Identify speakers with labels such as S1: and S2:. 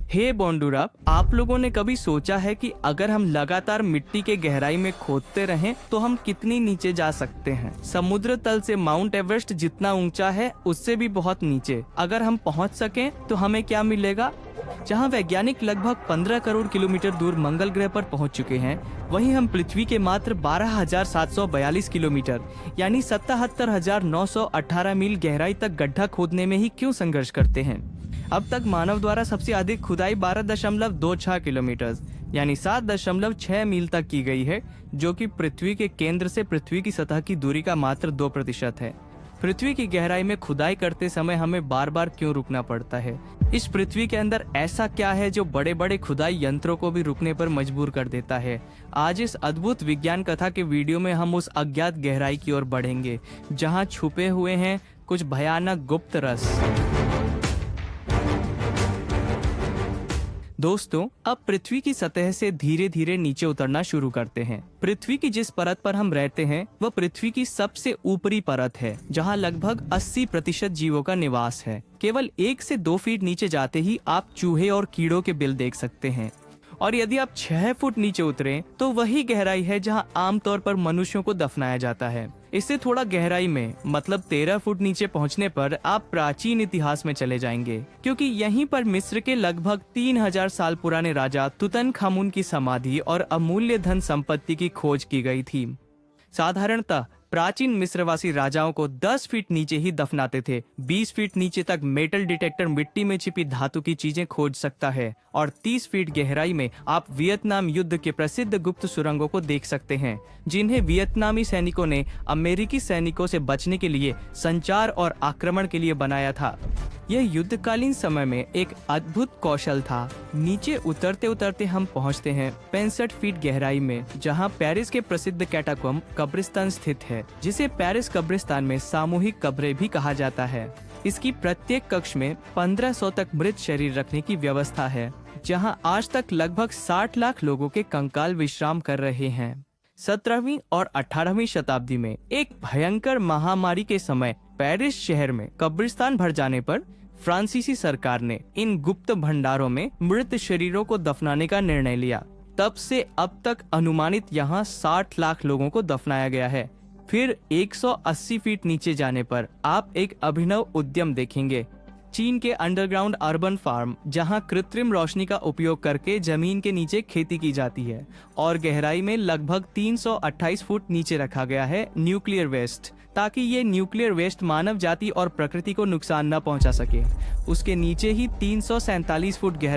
S1: हे बॉन्डूरा, आप लोगों ने कभी सोचा है कि अगर हम लगातार मिट्टी के गहराई में खोदते रहें तो हम कितनी नीचे जा सकते हैं? समुद्र तल से माउंट एवरेस्ट जितना ऊंचा है उससे भी बहुत नीचे अगर हम पहुंच सकें तो हमें क्या मिलेगा? जहां वैज्ञानिक लगभग 15 करोड़ किलोमीटर दूर मंगल ग्रह पर पहुंच चुके हैं, वहीं हम पृथ्वी के मात्र 12,742 किलोमीटर यानी 77,918 मील गहराई तक गड्ढा खोदने में ही क्यों संघर्ष करते हैं? अब तक मानव द्वारा सबसे अधिक खुदाई 12.26 किलोमीटर यानी 7.6 मील तक की गई है, जो कि पृथ्वी के केंद्र से पृथ्वी की सतह की दूरी का मात्र 2% है। पृथ्वी की गहराई में खुदाई करते समय हमें बार बार क्यों रुकना पड़ता है? इस पृथ्वी के अंदर ऐसा क्या है जो बड़े बड़े खुदाई यंत्रों को भी रुकने पर मजबूर कर देता है? आज इस अद्भुत विज्ञान कथा के वीडियो में हम उस अज्ञात गहराई की ओर बढ़ेंगे जहां छुपे हुए हैं कुछ भयानक गुप्त रहस्य। दोस्तों, अब पृथ्वी की सतह से धीरे धीरे नीचे उतरना शुरू करते हैं। पृथ्वी की जिस परत पर हम रहते हैं वह पृथ्वी की सबसे ऊपरी परत है, जहां लगभग 80% जीवों का निवास है। केवल 1 से 2 फीट नीचे जाते ही आप चूहे और कीड़ों के बिल देख सकते हैं। और यदि आप 6 फुट नीचे उतरें तो वही गहराई है जहां आमतौर पर मनुष्यों को दफनाया जाता है। इससे थोड़ा गहराई में मतलब 13 फुट नीचे पहुंचने पर आप प्राचीन इतिहास में चले जाएंगे, क्योंकि यहीं पर मिस्र के लगभग 3000 साल पुराने राजा तुतनखामुन की समाधि और अमूल्य धन संपत्ति की खोज की गई थी। साधारणतः प्राचीन मिस्रवासी राजाओं को 10 फीट नीचे ही दफनाते थे। 20 फीट नीचे तक मेटल डिटेक्टर मिट्टी में छिपी धातु की चीजें खोज सकता है और 30 फीट गहराई में आप वियतनाम युद्ध के प्रसिद्ध गुप्त सुरंगों को देख सकते हैं, जिन्हें वियतनामी सैनिकों ने अमेरिकी सैनिकों से बचने के लिए संचार और आक्रमण के लिए बनाया था। यह युद्धकालीन समय में एक अद्भुत कौशल था। नीचे उतरते उतरते हम पहुंचते हैं 65 फीट गहराई में, जहां पेरिस के प्रसिद्ध कैटाकॉम्ब कब्रिस्तान स्थित है, जिसे पेरिस कब्रिस्तान में सामूहिक कब्रें भी कहा जाता है। इसकी प्रत्येक कक्ष में 1500 तक मृत शरीर रखने की व्यवस्था है, जहां आज तक लगभग 60 लाख लोगों के कंकाल विश्राम कर रहे हैं। 17वीं और 18वीं शताब्दी में एक भयंकर महामारी के समय पेरिस शहर में कब्रिस्तान भर जाने पर फ्रांसीसी सरकार ने इन गुप्त भंडारों में मृत शरीरों को दफनाने का निर्णय लिया। तब से अब तक अनुमानित यहाँ 60 लाख लोगों को दफनाया गया है। फिर 180 फीट नीचे जाने पर आप एक अभिनव उद्यम देखेंगे, चीन के अंडरग्राउंड अर्बन फार्म, जहां कृत्रिम रोशनी का उपयोग करके जमीन के नीचे खेती की जाती है और गहराई में लगभग 328 फुट नीचे रखा गया है न्यूक्लियर वेस्ट, ताकि ये न्यूक्लियर वेस्ट मानव जाति और प्रकृति को नुकसान न पहुंचा सके। उसके नीचे ही 347 फुट गहरा